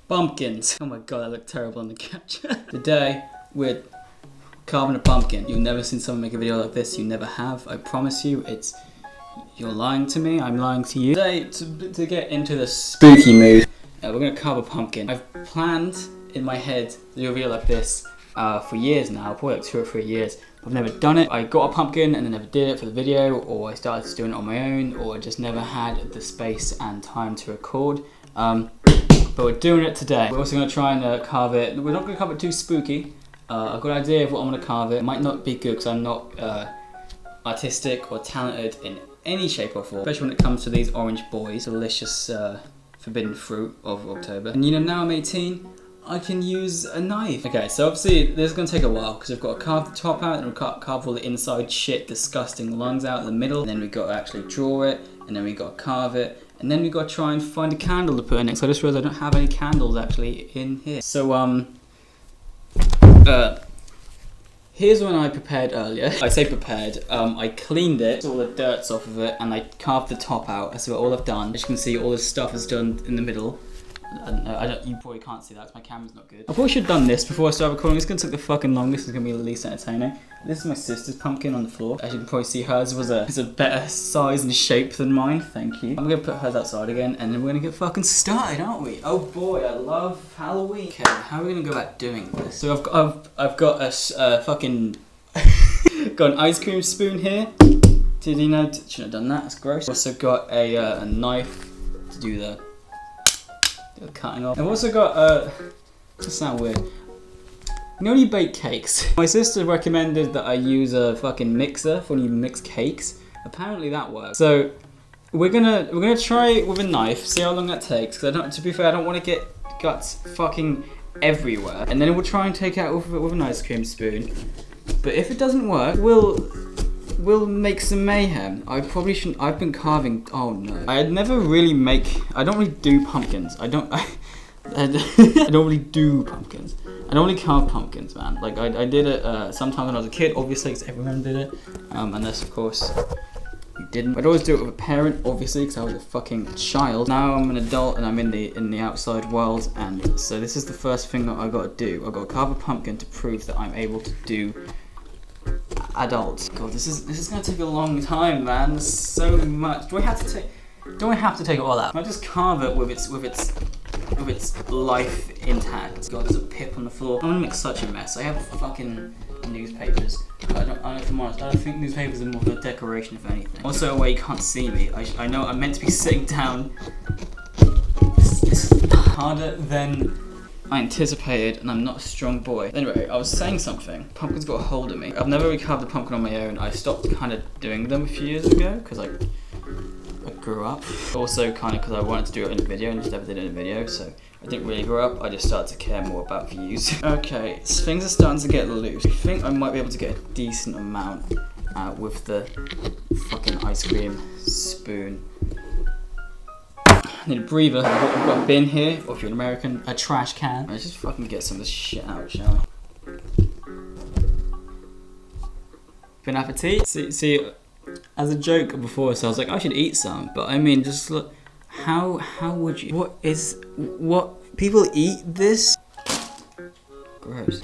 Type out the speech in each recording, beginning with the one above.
Pumpkins. Oh my god, that looked terrible on the capture. Today, we're carving a pumpkin. You've never seen someone make a video like this. You never have. I promise you, you're lying to me. I'm lying to you. Today, to get into the spooky mood, we're gonna carve a pumpkin. I've planned in my head to do a video like this for years now, probably like 2 or 3 years. I've never done it. I got a pumpkin and then never did it for the video, or I started doing it on my own, or I just never had the space and time to record. But we're doing it today. We're also going to try and carve it. We're not going to carve it too spooky. I've got an idea of what I'm going to carve it. It might not be good because I'm not artistic or talented in any shape or form, especially when it comes to these orange boys, delicious forbidden fruit of October. And you know, now I'm 18, I can use a knife. Okay, so obviously this is going to take a while because we've got to carve the top out and we've got to carve all the inside shit, disgusting lungs out in the middle. And then we've got to actually draw it, and then we've got to carve it, and then we've got to try and find a candle to put in it. So I just realised I don't have any candles actually in here. So here's one I prepared earlier. I say prepared, I cleaned it, all the dirt's off of it, and I carved the top out. That's all I've done. As you can see, all this stuff is done in the middle. You probably can't see that because my camera's not good. I probably should have done this before I start recording. It's going to take the fucking longest. It's going to be the least entertaining. This is my sister's pumpkin on the floor. As you can probably see, hers is a better size and shape than mine. Thank you. I'm going to put hers outside again, and then we're going to get fucking started, aren't we? Oh boy, I love Halloween. Okay, how are we going to go about doing this? So I've got a fucking got an ice cream spoon here. Did you know? Shouldn't have done that. That's gross. I've also got a knife to do the cutting off. I've also got this sounds weird. You know when you bake cakes? My sister recommended that I use a fucking mixer for when you mix cakes. Apparently that works. So we're gonna try it with a knife, see how long that takes. Because to be fair, I don't want to get guts fucking everywhere. And then we'll try and take it out with an ice cream spoon. But if it doesn't work, we'll make some mayhem. I probably shouldn't. I've been carving. Oh no. I don't really do pumpkins. I don't really do pumpkins. I don't really carve pumpkins, man. Like I did it sometime when I was a kid, obviously, because everyone did it. Unless of course you didn't. I'd always do it with a parent, obviously, because I was a fucking child. Now I'm an adult and I'm in the outside world, and so this is the first thing that I got to do. I got to carve a pumpkin to prove that I'm able to do adult. God, this is gonna take a long time, man. There's so much. Do I have to take it all out? I just carve it with its life intact. God, there's a pip on the floor. I'm gonna make such a mess. I have fucking newspapers. If I'm honest, I don't think newspapers are more of a decoration, if anything. Also, a way you can't see me. I know I'm meant to be sitting down. This is harder than I anticipated, and I'm not a strong boy. Anyway, I was saying something. Pumpkins got a hold of me. I've never really carved a pumpkin on my own. I stopped kind of doing them a few years ago because I grew up. Also kind of because I wanted to do it in a video and just never did it in a video, so I didn't really grow up. I just started to care more about views. Okay, so things are starting to get loose. I think I might be able to get a decent amount with the fucking ice cream spoon. I need a breather. We've got a bin here, or if you're an American, a trash can. Let's just fucking get some of this shit out, shall we? Bon appetit. See, as a joke before, so I was like, I should eat some, but I mean, just look, how would you? What people eat this? Gross.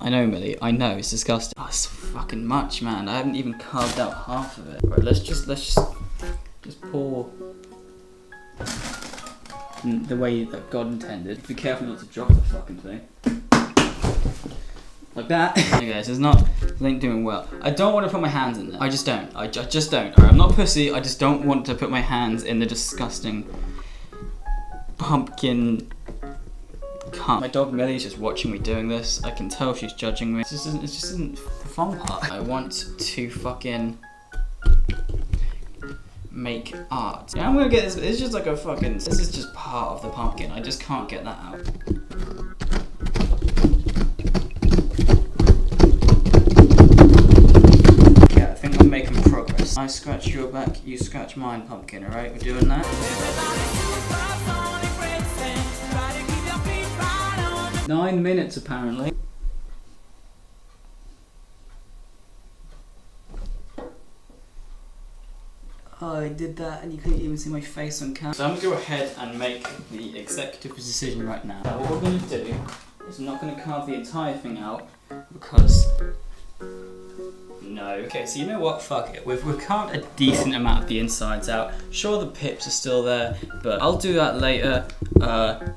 I know, Millie. I know it's disgusting. Oh, it's fucking much, man. I haven't even carved out half of it. Right, let's just pour the way that God intended. Be careful not to drop the fucking thing. Like that. Okay guys, it ain't doing well. I don't want to put my hands in there. I just don't. I just don't. Alright, I'm not pussy, I just don't want to put my hands in the disgusting pumpkin cup. My dog Millie is just watching me doing this. I can tell she's judging me. It just isn't the fun part. I want to fucking make art. Yeah, I'm gonna get this. It's just like a fucking. This is just part of the pumpkin. I just can't get that out. Yeah, I think I'm making progress. I scratch your back, you scratch mine, pumpkin. Alright, we're doing that. 9 minutes apparently. oh, I did that and you couldn't even see my face on camera. So I'm gonna go ahead and make the executive decision right now. Now what we're gonna do is I'm not gonna carve the entire thing out because no. Okay, so you know what? Fuck it. We've carved a decent amount of the insides out. Sure, the pips are still there, but I'll do that later.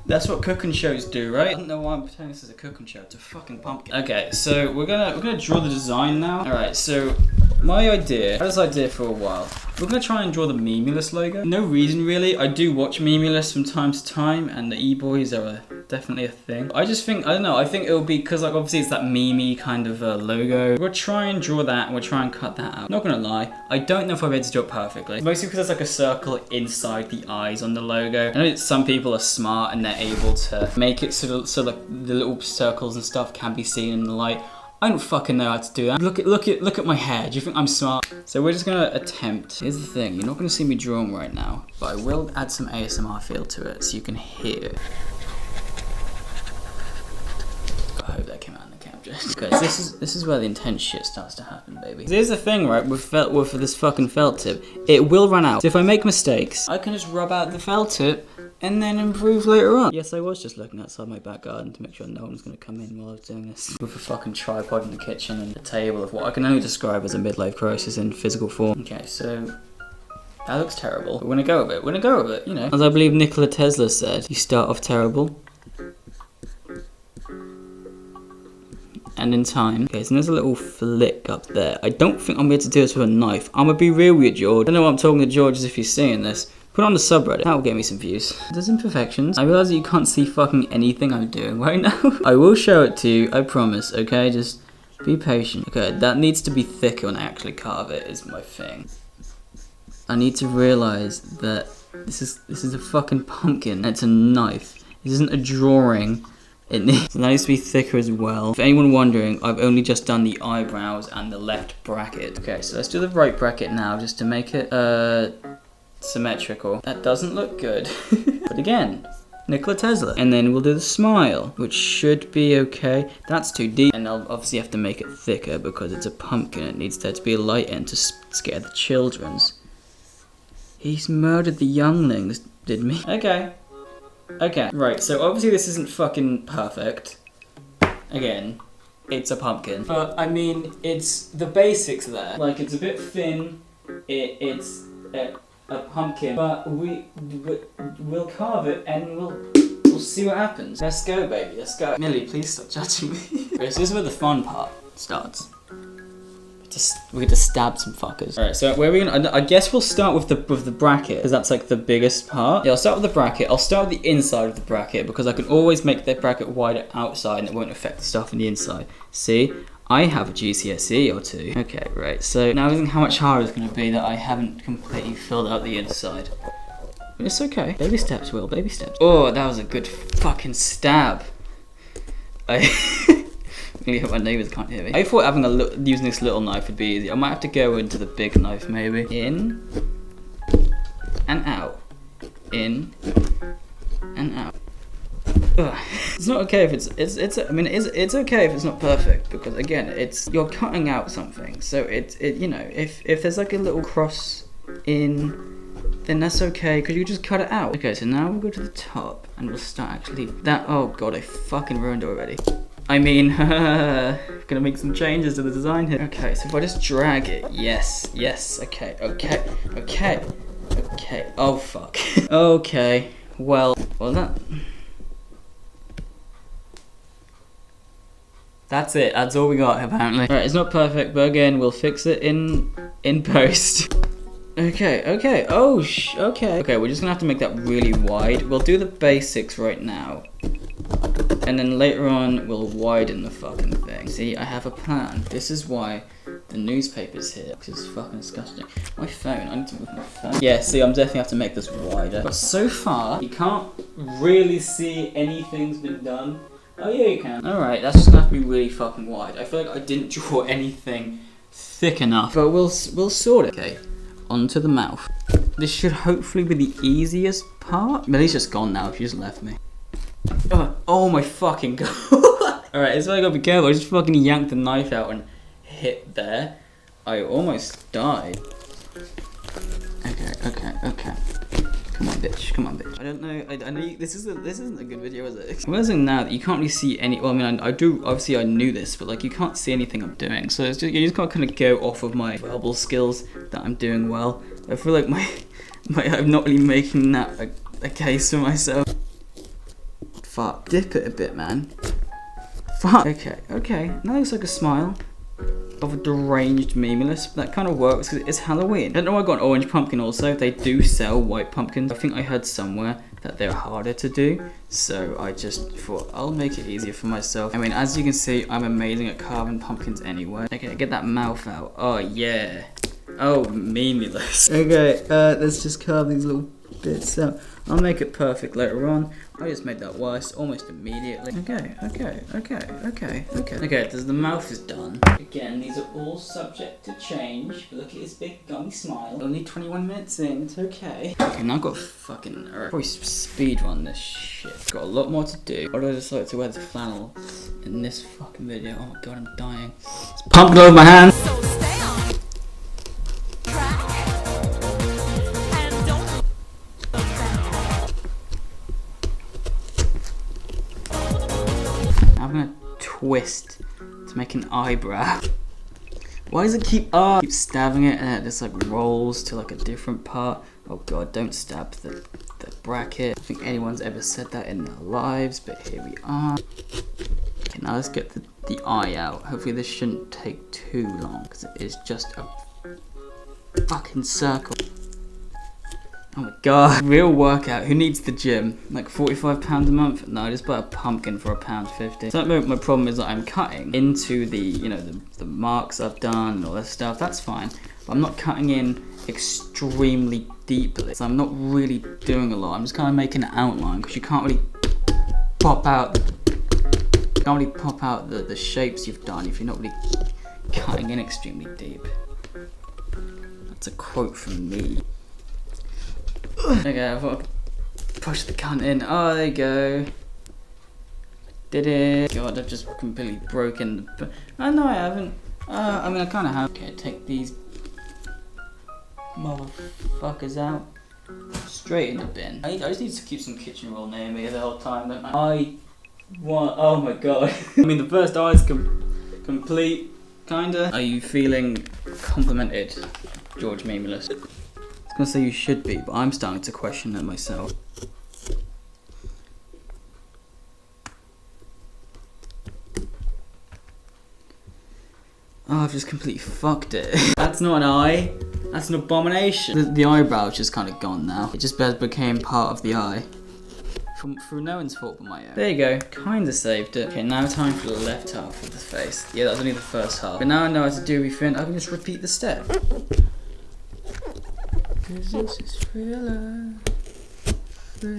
That's what cooking shows do, right? I don't know why I'm pretending this is a cooking show. It's a fucking pumpkin. Okay, so we're gonna draw the design now. All right, so my idea. I had this idea for a while. We're gonna try and draw the Memeulous logo. No reason really. I do watch Memeulous from time to time, and the e-boys are definitely a thing. I just think, I don't know, I think it'll be, because like obviously it's that meme kind of logo. We'll try and draw that, and we'll try and cut that out. Not gonna lie, I don't know if I'll be able to do it perfectly. Mostly because there's like a circle inside the eyes on the logo. I know that some people are smart and they're able to make it so like the little circles and stuff can be seen in the light. I don't fucking know how to do that. Look at my hair. Do you think I'm smart? So we're just gonna attempt. Here's the thing, you're not gonna see me drawing right now, but I will add some ASMR feel to it so you can hear. I hope that came out in the capture. Okay, so this is where the intense shit starts to happen, baby. Here's the thing, right, with this fucking felt tip. It will run out. So if I make mistakes, I can just rub out the felt tip and then improve later on. Yes, I was just looking outside my back garden to make sure no one's gonna come in while I was doing this. With a fucking tripod in the kitchen and a table of what I can only describe as a midlife crisis in physical form. Okay, so that looks terrible. But we're gonna go with it, you know. As I believe Nikola Tesla said, you start off terrible. And in time, okay, so there's a little flick up there. I don't think I'm going to do this with a knife. I'm gonna be real with you, George. I don't know why I'm talking to George as if he's seeing this. Put it on the subreddit, that will get me some views. There's imperfections. I realise that you can't see fucking anything I'm doing right now. I will show it to you, I promise, okay? Just be patient. Okay, that needs to be thicker when I actually carve it, is my thing. I need to realise that this is a fucking pumpkin. It's a knife. This isn't a drawing. It needs to be thicker as well. For anyone wondering, I've only just done the eyebrows and the left bracket. Okay, so let's do the right bracket now, just to make it symmetrical. That doesn't look good. But again, Nikola Tesla. And then we'll do the smile, which should be okay. That's too deep. And I'll obviously have to make it thicker because it's a pumpkin. It needs there to be a light end to scare the children's. He's murdered the younglings, didn't he? Okay. Okay, right, so obviously this isn't fucking perfect. Again, it's a pumpkin. But, I mean, it's the basics there. Like, it's a bit thin, it's a pumpkin, but we'll carve it and we'll see what happens. Let's go, baby, let's go. Millie, please stop judging me. Okay, so this is where the fun part starts. We're gonna stab some fuckers. Alright, so where are we gonna... I guess we'll start with the bracket, because that's like the biggest part. Yeah, I'll start with the bracket. I'll start with the inside of the bracket, because I can always make the bracket wider outside and it won't affect the stuff in the inside. See? I have a GCSE or two. Okay, right, so now I think how much harder it's gonna be that I haven't completely filled out the inside. But it's okay. Baby steps, Will, baby steps. Oh, that was a good fucking stab. I really hope my neighbours can't hear me. I thought using this little knife would be easy. I might have to go into the big knife maybe. In and out. In and out. Ugh. It's not okay if it's okay if it's not perfect, because again, you're cutting out something. So you know, if there's like a little cross in, then that's okay, because you just cut it out. Okay, so now we'll go to the top and we'll start actually oh god, I fucking ruined it already. I mean, gonna make some changes to the design here. Okay, so if I just drag it, yes, okay, oh fuck. Okay, well that's it, that's all we got apparently. Alright, it's not perfect, but again, we'll fix it in post. Okay, okay, okay, we're just gonna have to make that really wide. We'll do the basics right now. And then later on, we'll widen the fucking thing. See, I have a plan. This is why the newspaper's here, because it's fucking disgusting. My phone, I need to move my phone. Yeah, see, I'm definitely have to make this wider. But so far, you can't really see anything's been done. Oh yeah, you can. Alright, that's just gonna have to be really fucking wide. I feel like I didn't draw anything thick enough. But we'll sort it. Okay, onto the mouth. This should hopefully be the easiest part. Millie's just gone now, she just left me. Oh my fucking god. Alright, this is why I gotta be careful. I just fucking yanked the knife out and hit there. I almost died. Okay. Okay. Come on, bitch. I don't know. I know this isn't a good video, is it? I'm realizing now that you can't really see any. Well, I mean, I do. Obviously, I knew this, but like, you can't see anything I'm doing. So it's just, you just gotta kind of go off of my verbal skills that I'm doing well. I feel like I'm not really making that a case for myself. Fuck. Dip it a bit, man. Fuck. Okay. That looks like a smile of a deranged Memeulous. That kind of works because it's Halloween. I don't know why I got an orange pumpkin also. They do sell white pumpkins. I think I heard somewhere that they're harder to do. So I just thought I'll make it easier for myself. I mean, as you can see, I'm amazing at carving pumpkins anyway. Okay, get that mouth out. Oh yeah. Oh, Memeulous. Okay, let's just carve these little bits out. I'll make it perfect later on. I just made that worse almost immediately. Okay. Okay, the mouth is done. Again, these are all subject to change. But look at his big gummy smile. Only 21 minutes in, it's okay. Okay, now I've got fucking probably speed run this shit. Got a lot more to do. Why do I decide to wear the flannel in this fucking video? Oh my god, I'm dying. It's pumping over my hand. So stay on track and don't look back. I'm gonna twist to make an eyebrow. Why does it keep stabbing it and it just like rolls to like a different part? Oh god, don't stab the bracket. I don't think anyone's ever said that in their lives, but here we are. Okay, now let's get the eye out. Hopefully this shouldn't take too long because it is just a fucking circle. Oh my god, real workout. Who needs the gym? Like £45 a month? No, I just buy a pumpkin for £1.50. So my problem is that I'm cutting into the the marks I've done and all this stuff. That's fine, but I'm not cutting in extremely deeply. So I'm not really doing a lot. I'm just kind of making an outline because you can't really pop out. The shapes you've done if you're not really cutting in extremely deep. That's a quote from me. Okay, I thought I'd push the cunt in. Oh, there you go. Did it. God, I've just completely broken the... Oh, no, I haven't. I mean, I kind of have. Okay, take these motherfuckers out. Straight in the bin. I just need to keep some kitchen roll near me the whole time, don't I? Oh my god. I mean, the first eye is complete, kinda. Are you feeling complimented, George Memeulous? I was gonna say you should be, but I'm starting to question that myself. Oh, I've just completely fucked it. That's not an eye. That's an abomination. The eyebrow's just kind of gone now. It just became part of the eye. Through no one's fault but my own. There you go. Kinda saved it. Okay, now time for the left half of the face. Yeah, that was only the first half. But now I know how to do everything. I can just repeat the step. Cause this is thriller night.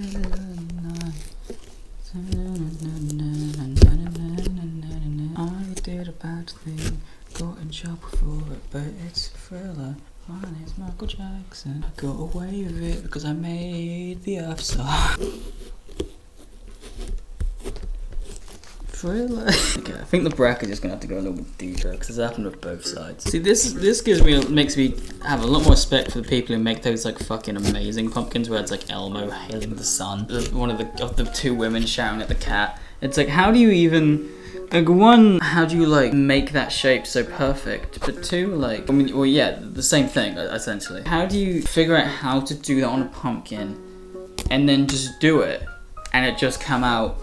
I did a bad thing, got in trouble for it, but it's a thriller. My name's Michael Jackson. I got away with it because I made the Earth star. Thriller. Okay, I think the bracket is gonna have to go a little bit deeper because it's happened with both sides. See, this makes me have a lot more respect for the people who make those like fucking amazing pumpkins where it's like Elmo hailing the sun, one of the two women shouting at the cat. It's like, how do you even like, one, how do you like make that shape so perfect? But two, like, I mean, well, yeah, the same thing essentially. How do you figure out how to do that on a pumpkin and then just do it and it just come out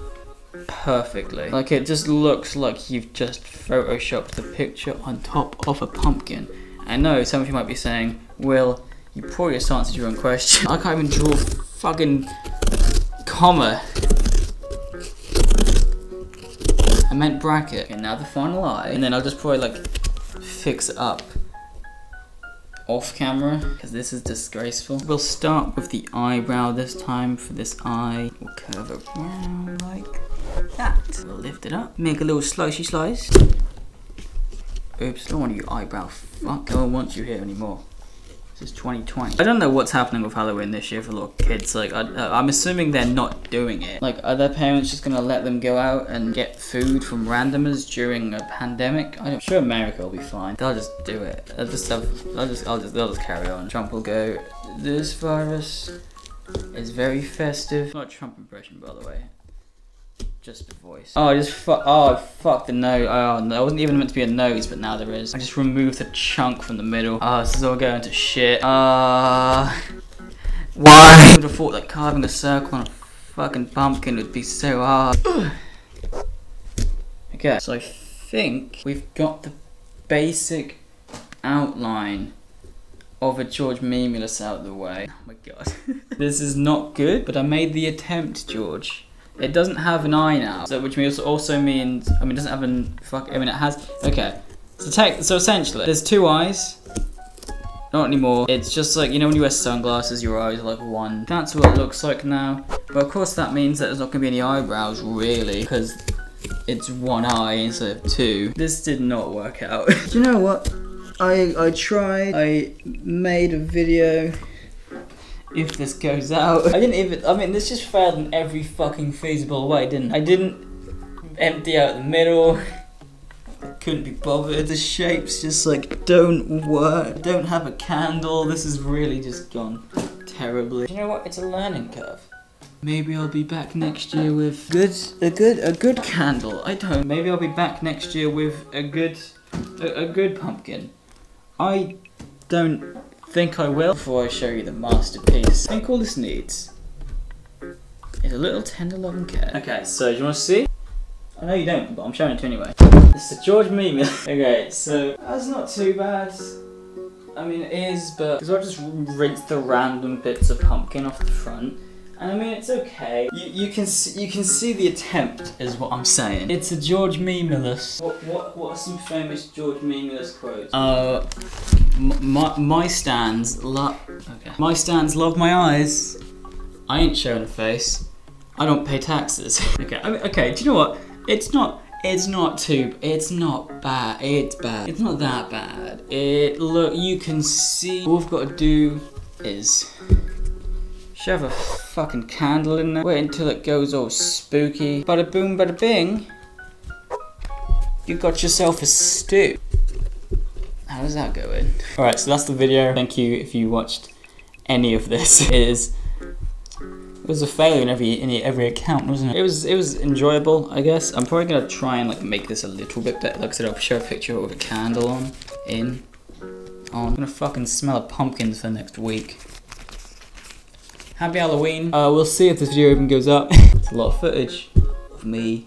perfectly? Like, it just looks like you've just photoshopped the picture on top of a pumpkin. I know some of you might be saying, Will, you probably just answered your own question. I can't even draw a fucking comma. I meant bracket. Okay, now the final eye, and then I'll just probably like fix it up off camera because this is disgraceful. We'll start with the eyebrow this time for this eye. We'll curve it around like that. We'll lift it up, make a little slicey slice. Oops, don't want you eyebrow fuck. No one wants you here anymore. This is 2020. I don't know what's happening with Halloween this year for little kids. Like, I'm assuming they're not doing it. Like, are their parents just gonna let them go out and get food from randomers during a pandemic? I'm sure America will be fine. They'll just do it. They'll just carry on. Trump will go, This virus is very festive. Not a Trump impression, by the way. Just the voice. Oh, fuck the nose. Oh, no, it wasn't even meant to be a nose, but now there is. I just removed the chunk from the middle. Oh, this is all going to shit. Why? I would have thought that carving a circle on a fucking pumpkin would be so hard. Okay, so I think we've got the basic outline of a George Memeulous out of the way. Oh my god. This is not good, but I made the attempt, George. It doesn't have an eye now, so which also means, it doesn't have it has, okay. So essentially, there's two eyes, not anymore. It's just like, you know when you wear sunglasses, your eyes are like one. That's what it looks like now. But of course that means that there's not gonna be any eyebrows, really, because it's one eye instead of two. This did not work out. Do you know what? I tried, I made a video. If this goes out, this just failed in every fucking feasible way, didn't I? I didn't empty out the middle. I couldn't be bothered. The shapes just like don't work. Don't have a candle. This has really just gone terribly. You know what? It's a learning curve. Maybe I'll be back next year with a good candle. I don't. Maybe I'll be back next year with a good pumpkin. I don't think I will. Before I show you the masterpiece, I think all this needs is a little tender loving care. Okay, so do you want to see? I know you don't, but I'm showing it to you anyway. This is George Memeulous. Okay, so that's not too bad. It is, but because I just rinsed the random bits of pumpkin off the front, and it's okay. You can see the attempt, is what I'm saying. It's a George Memeulous. What are some famous George Memeulous quotes? My stands love my eyes. I ain't showing a face. I don't pay taxes. Okay. Do you know what? It's not bad. It's bad. It's not that bad. Look, you can see. All we've got to do is shove a fucking candle in there. Wait until it goes all spooky. Bada boom, bada bing. You got yourself a stew. How does that go in? Alright, so that's the video. Thank you if you watched any of this. It was a failure in every account, wasn't it? It was enjoyable, I guess. I'm probably gonna try and make this a little bit better. Like I said, I'll show a picture with a candle on. I'm gonna fucking smell of pumpkins for the next week. Happy Halloween. We'll see if this video even goes up. It's a lot of footage of me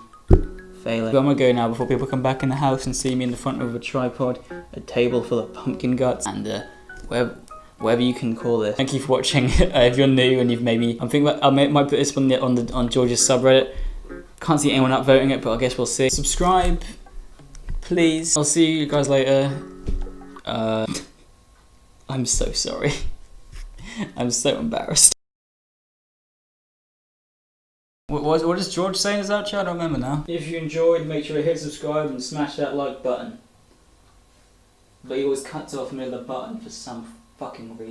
failing. But I'm gonna go now before people come back in the house and see me in the front of a tripod, a table full of pumpkin guts, and whatever you can call this. Thank you for watching. If you're new and you've I might put this on George's subreddit. Can't see anyone upvoting it, but I guess we'll see. Subscribe, please. I'll see you guys later. I'm so sorry. I'm so embarrassed. What does George say in his outro? I don't remember now. If you enjoyed, make sure you hit subscribe and smash that like button. But he always cuts off in the middle of the button for some fucking reason.